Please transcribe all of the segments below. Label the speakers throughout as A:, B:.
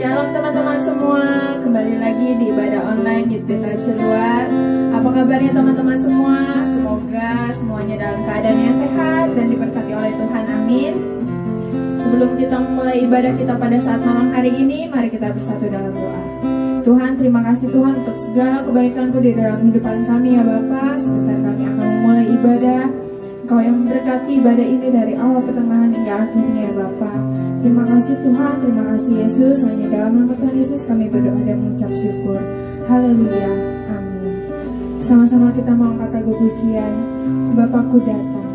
A: Shalom teman-teman semua, kembali lagi di ibadah online YTH Ciluar. Apa kabarnya teman-teman semua? Semoga semuanya dalam keadaan yang sehat dan diberkati oleh Tuhan, amin. Sebelum kita memulai ibadah kita pada saat malam hari ini, mari kita bersatu dalam doa. Tuhan, terima kasih Tuhan untuk segala kebaikan-Mu di dalam kehidupan kami ya Bapa. Sebentar kami akan memulai ibadah. Engkau yang memberkati ibadah ini dari awal pertengahan hingga akhirnya ya Bapa. Terima kasih Tuhan, terima kasih Yesus. Hanya dalam nama Tuhan Yesus kami berdoa dan mengucap syukur. Haleluya, amin. Sama-sama kita mau angkat lagu pujian Bapakku Datang.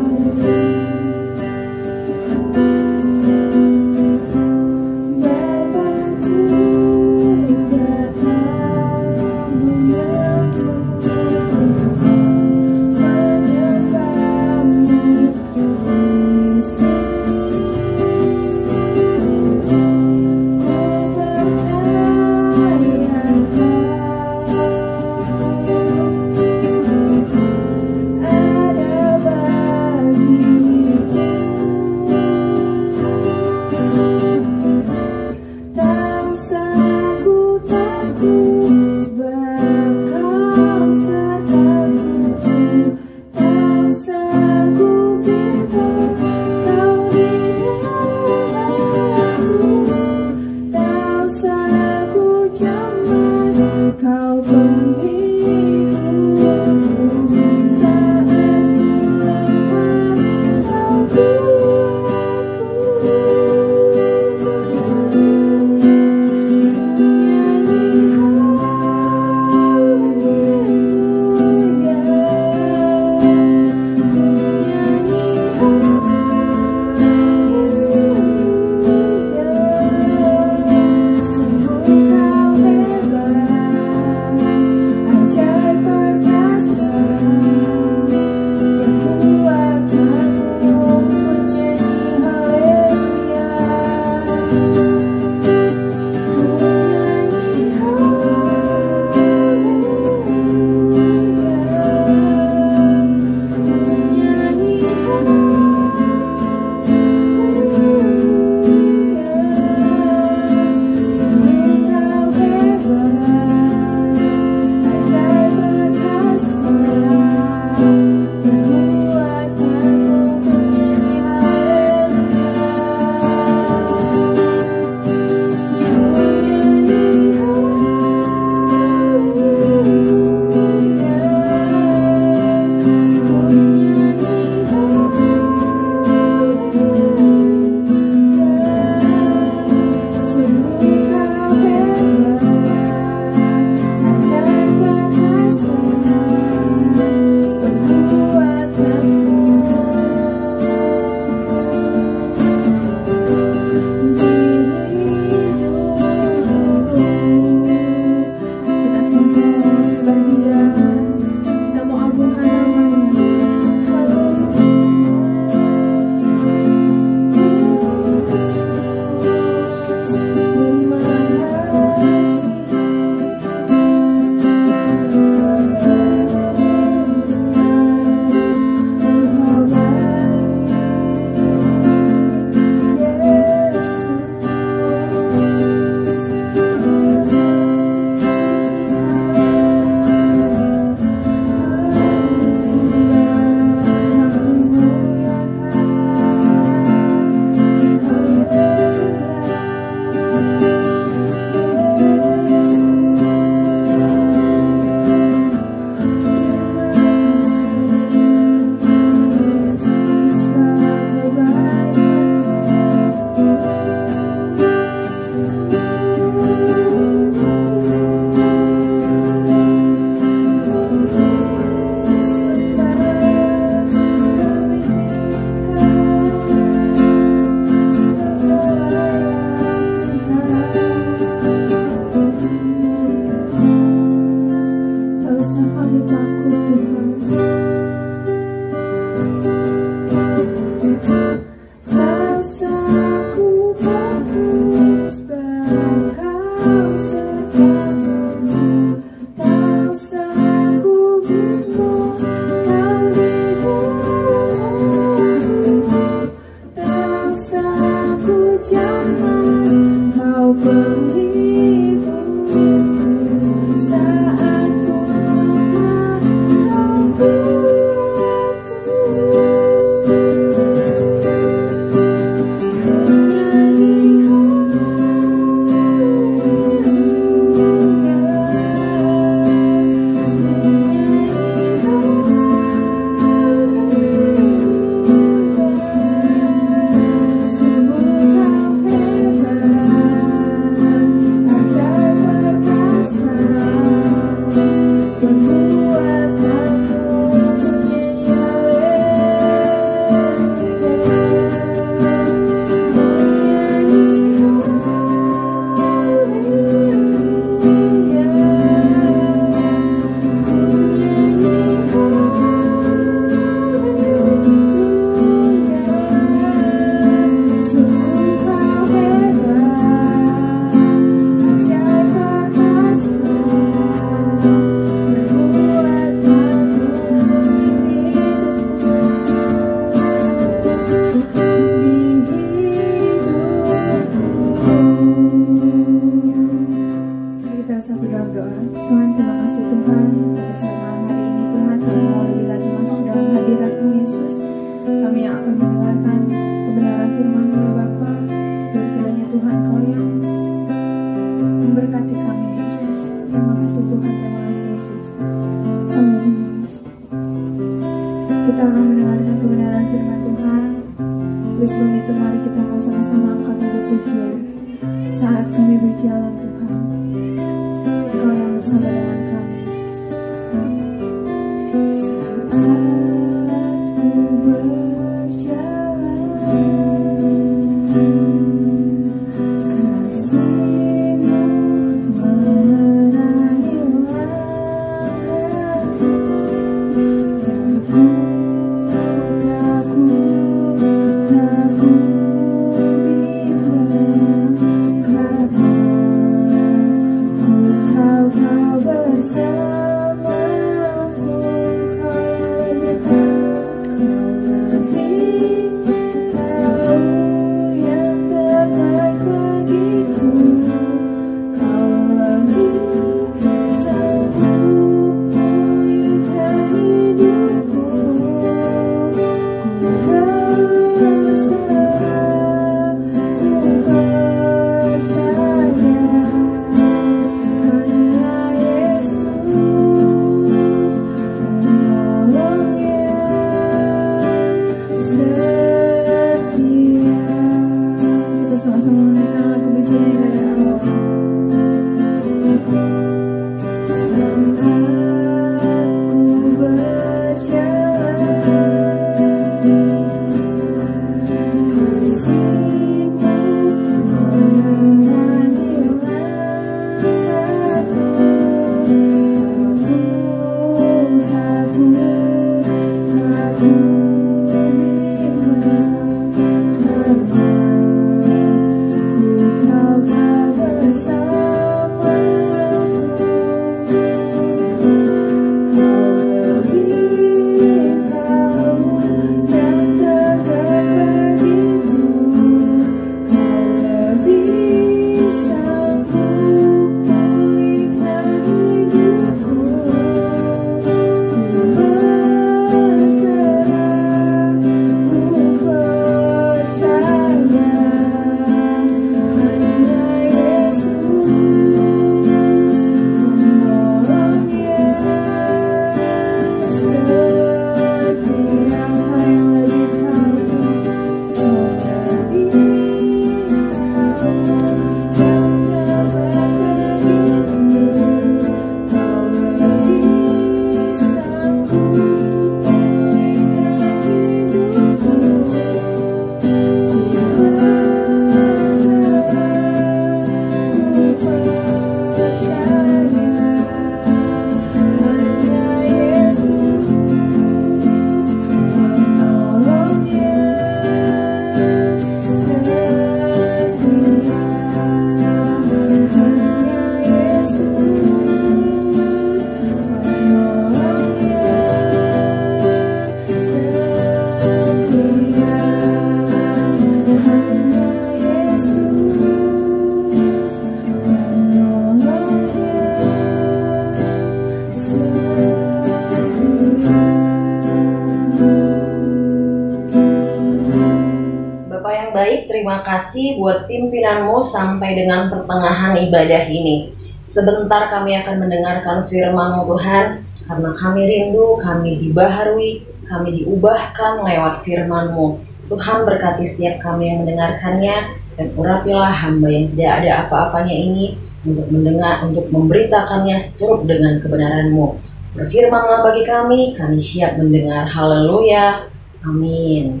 B: terima kasih buat pimpinanmu sampai dengan pertengahan ibadah ini. Sebentar kami akan mendengarkan firman-Mu Tuhan, karena kami rindu, kami dibaharui, kami diubahkan lewat firman-Mu. Tuhan berkati setiap kami yang mendengarkannya, dan urapilah hamba yang tidak ada apa-apanya ini untuk mendengar, untuk memberitakannya seturut dengan kebenaran-Mu. Berfirmanlah bagi kami siap mendengar. Haleluya. Amin.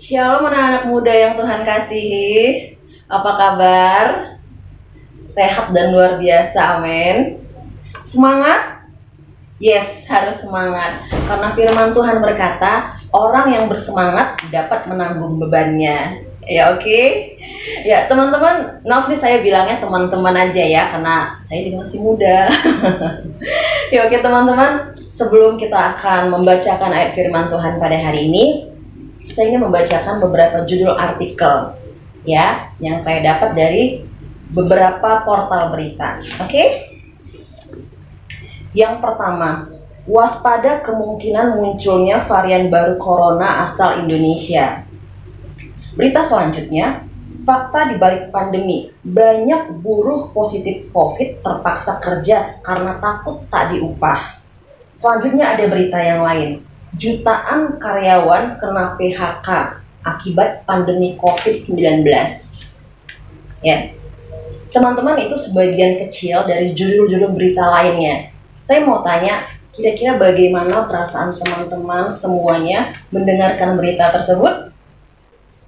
B: Shalom anak-anak muda yang Tuhan kasihi. Apa kabar? Sehat dan luar biasa, amin. Semangat? Yes, harus semangat. Karena firman Tuhan berkata, orang yang bersemangat dapat menanggung bebannya. Ya oke? Ya teman-teman, maaf nih saya bilangnya teman-teman aja ya, karena saya juga masih muda. Ya oke teman-teman, sebelum kita akan membacakan ayat firman Tuhan pada hari ini, saya ingin membacakan beberapa judul artikel ya yang saya dapat dari beberapa portal berita. Oke? Yang pertama, waspada kemungkinan munculnya varian baru corona asal Indonesia. Berita selanjutnya, fakta di balik pandemi, banyak buruh positif COVID terpaksa kerja karena takut tak diupah. Selanjutnya ada berita yang lain. Jutaan karyawan kena PHK akibat pandemi COVID-19. Ya, teman-teman, itu sebagian kecil dari judul-judul berita lainnya. Saya mau tanya, kira-kira bagaimana perasaan teman-teman semuanya mendengarkan berita tersebut?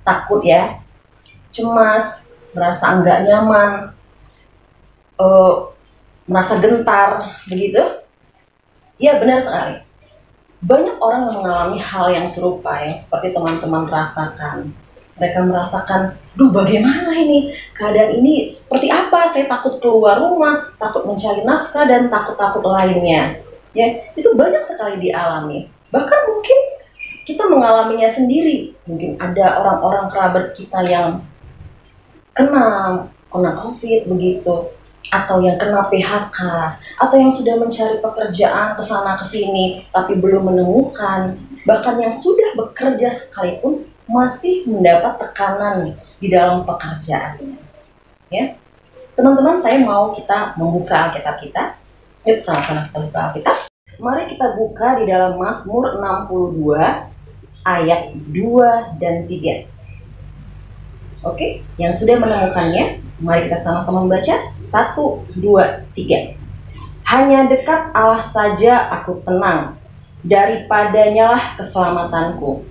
B: Takut ya? Cemas, merasa enggak nyaman, merasa gentar, begitu? Ya, benar sekali. Banyak orang yang mengalami hal yang serupa, yang seperti teman-teman rasakan. Mereka merasakan, duh bagaimana ini? Keadaan ini seperti apa? Saya takut keluar rumah, takut mencari nafkah, dan takut-takut lainnya. Ya, itu banyak sekali dialami. Bahkan mungkin kita mengalaminya sendiri. Mungkin ada orang-orang kerabat kita yang kena COVID begitu, atau yang kena PHK, atau yang sudah mencari pekerjaan kesana kesini tapi belum menemukan, bahkan yang sudah bekerja sekalipun masih mendapat tekanan di dalam pekerjaannya. Ya, teman-teman, saya mau kita membuka Alkitab kita. Yuk sama-sama kita buka Alkitab. Mari kita buka di dalam Mazmur 62 ayat 2 dan 3. Oke, yang sudah menemukannya, mari kita sama-sama membaca. 1, 2, 3. Hanya dekat Allah saja aku tenang, daripadanya lah keselamatanku.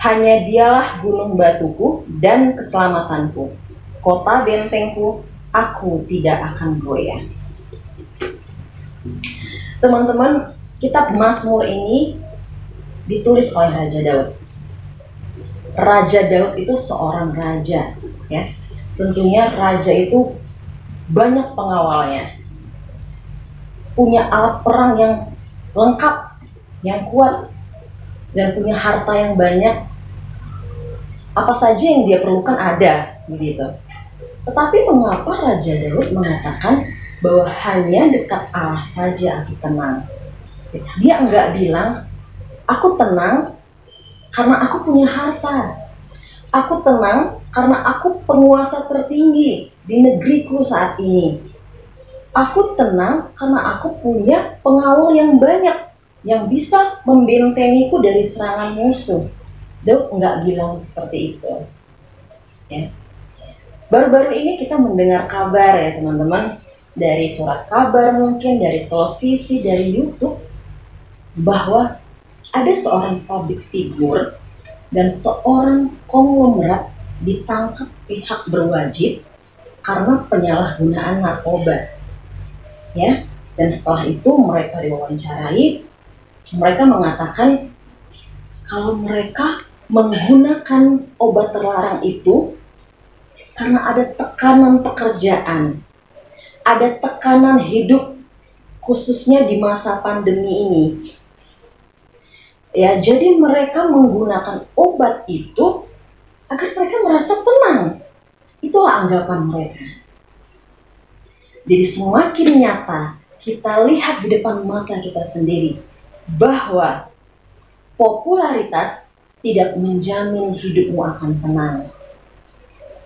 B: Hanya dialah gunung batuku dan keselamatanku, kota bentengku, aku tidak akan goyah. Teman-teman, kitab Mazmur ini ditulis oleh Raja Daud. Raja Daud itu seorang raja, ya. Tentunya raja itu banyak pengawalnya, punya alat perang yang lengkap, yang kuat, dan punya harta yang banyak. Apa saja yang dia perlukan ada, begitu. Tetapi mengapa Raja Daud mengatakan bahwa hanya dekat Allah saja aku tenang? Dia enggak bilang, aku tenang karena aku punya harta. Aku tenang karena aku penguasa tertinggi di negeriku saat ini. Aku tenang karena aku punya pengawal yang banyak yang bisa membentengiku dari serangan musuh. Daud enggak bilang seperti itu. Ya. Baru-baru ini kita mendengar kabar ya teman-teman, dari surat kabar mungkin, dari televisi, dari YouTube, bahwa ada seorang public figure dan seorang konglomerat ditangkap pihak berwajib karena penyalahgunaan narkoba. Ya, dan setelah itu mereka diwawancarai, mereka mengatakan kalau mereka menggunakan obat terlarang itu karena ada tekanan pekerjaan, ada tekanan hidup, khususnya di masa pandemi ini. Ya, jadi mereka menggunakan obat itu agar mereka merasa tenang. Itulah anggapan mereka. Jadi semakin nyata kita lihat di depan mata kita sendiri bahwa popularitas tidak menjamin hidupmu akan tenang.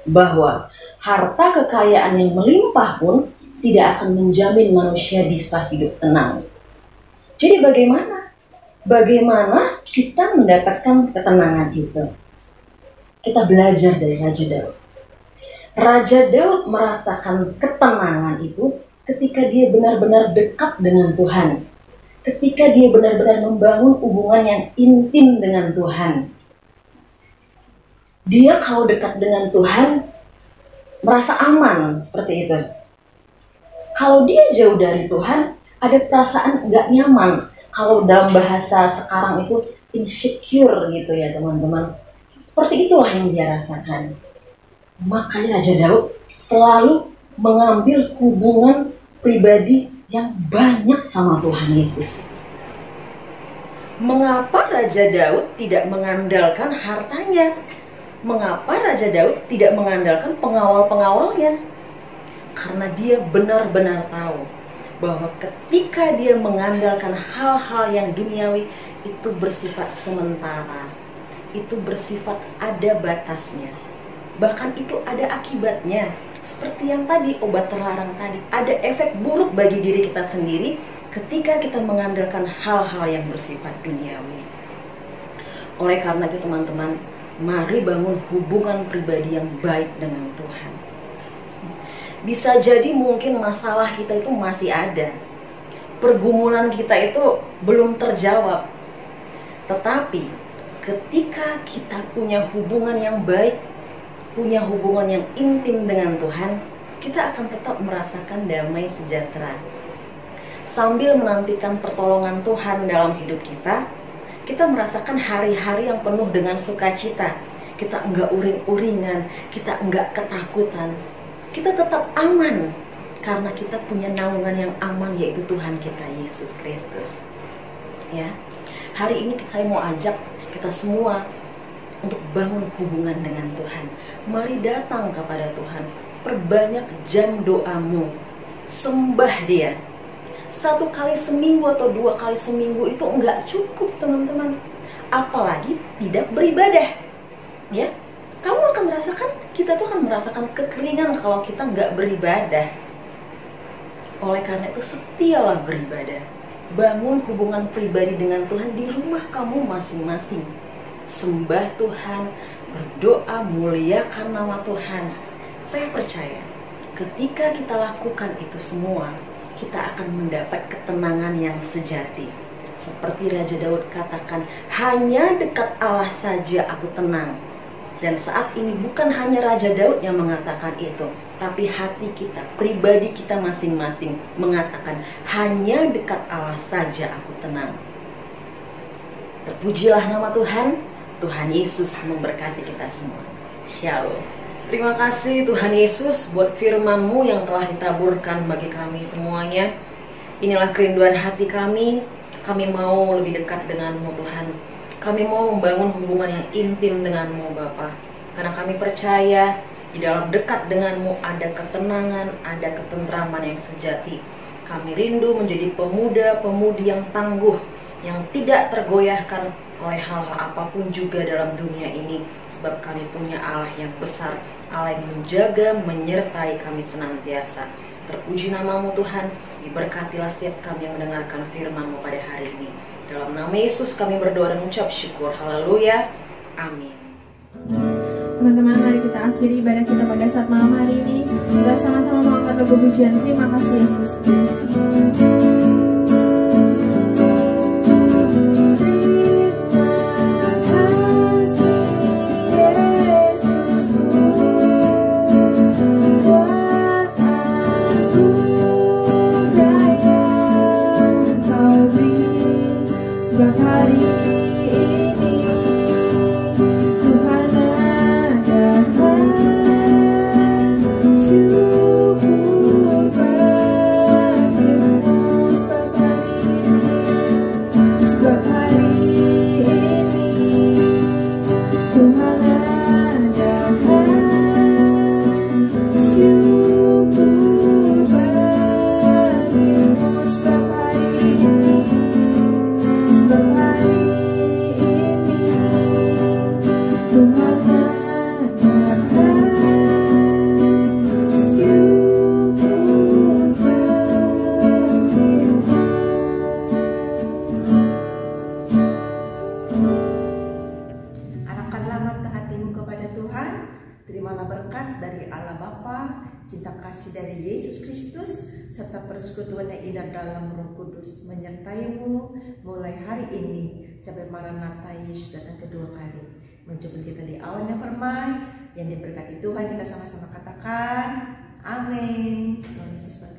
B: Bahwa harta kekayaan yang melimpah pun tidak akan menjamin manusia bisa hidup tenang. Jadi bagaimana? Bagaimana kita mendapatkan ketenangan itu? Kita belajar dari Raja Daud. Raja Daud merasakan ketenangan itu ketika dia benar-benar dekat dengan Tuhan. Ketika dia benar-benar membangun hubungan yang intim dengan Tuhan. Dia kalau dekat dengan Tuhan merasa aman seperti itu. Kalau dia jauh dari Tuhan, ada perasaan nggak nyaman. Kalau dalam bahasa sekarang itu insecure gitu ya teman-teman. Seperti itulah yang dia rasakan. Makanya Raja Daud selalu mengambil hubungan pribadi yang banyak sama Tuhan Yesus. Mengapa Raja Daud tidak mengandalkan hartanya? Mengapa Raja Daud tidak mengandalkan pengawal-pengawalnya? Karena dia benar-benar tahu bahwa ketika dia mengandalkan hal-hal yang duniawi, itu bersifat sementara, itu bersifat ada batasnya, bahkan itu ada akibatnya. Seperti yang tadi, obat terlarang tadi, ada efek buruk bagi diri kita sendiri ketika kita mengandalkan hal-hal yang bersifat duniawi. Oleh karena itu teman-teman, mari bangun hubungan pribadi yang baik dengan Tuhan. Bisa jadi mungkin masalah kita itu masih ada, pergumulan kita itu belum terjawab. Tetapi ketika kita punya hubungan yang baik, punya hubungan yang intim dengan Tuhan, kita akan tetap merasakan damai sejahtera. Sambil menantikan pertolongan Tuhan dalam hidup kita, kita merasakan hari-hari yang penuh dengan sukacita. Kita enggak uring-uringan, kita enggak ketakutan. Kita tetap aman karena kita punya naungan yang aman, yaitu Tuhan kita Yesus Kristus. Ya, hari ini saya mau ajak kita semua untuk bangun hubungan dengan Tuhan. Mari datang kepada Tuhan, perbanyak jam doamu, sembah Dia. 1 kali seminggu atau 2 kali seminggu itu enggak cukup teman-teman, apalagi tidak beribadah. Ya, kamu akan merasakan, kita tuh akan merasakan kekeringan kalau kita nggak beribadah. Oleh karena itu setialah beribadah. Bangun hubungan pribadi dengan Tuhan di rumah kamu masing-masing. Sembah Tuhan, berdoa, muliakan nama Tuhan. Saya percaya ketika kita lakukan itu semua, kita akan mendapat ketenangan yang sejati. Seperti Raja Daud katakan, hanya dekat Allah saja aku tenang. Dan saat ini bukan hanya Raja Daud yang mengatakan itu, tapi hati kita, pribadi kita masing-masing mengatakan, hanya dekat Allah saja aku tenang. Terpujilah nama Tuhan. Tuhan Yesus memberkati kita semua. Shalom. Terima kasih Tuhan Yesus buat firman-Mu yang telah ditaburkan bagi kami semuanya. Inilah kerinduan hati kami. Kami mau lebih dekat dengan-Mu Tuhan. Kami mau membangun hubungan yang intim dengan-Mu Bapa. Karena kami percaya di dalam dekat dengan-Mu ada ketenangan, ada ketentraman yang sejati. Kami rindu menjadi pemuda-pemudi yang tangguh, yang tidak tergoyahkan oleh hal-hal apapun juga dalam dunia ini. Sebab kami punya Allah yang besar, Allah yang menjaga, menyertai kami senantiasa. Terpuji nama-Mu Tuhan, diberkatilah setiap kami yang mendengarkan firman-Mu pada hari ini. Dalam nama Yesus kami berdoa dan mengucap syukur. Haleluya. Amin.
A: Teman-teman, mari kita akhiri ibadah kita pada saat malam hari ini. Kita sama-sama mengangkat lagu pujian. Terima kasih Yesus.
C: cinta kasih dari Yesus Kristus, serta persekutuan yang indah dalam Roh Kudus menyertaimu mulai hari ini sampai Maranatha Yesus datang kedua kali. Menjemput kita di awan yang permai, yang diberkati Tuhan. Kita sama-sama katakan, amin. Tuhan Yesus berkati.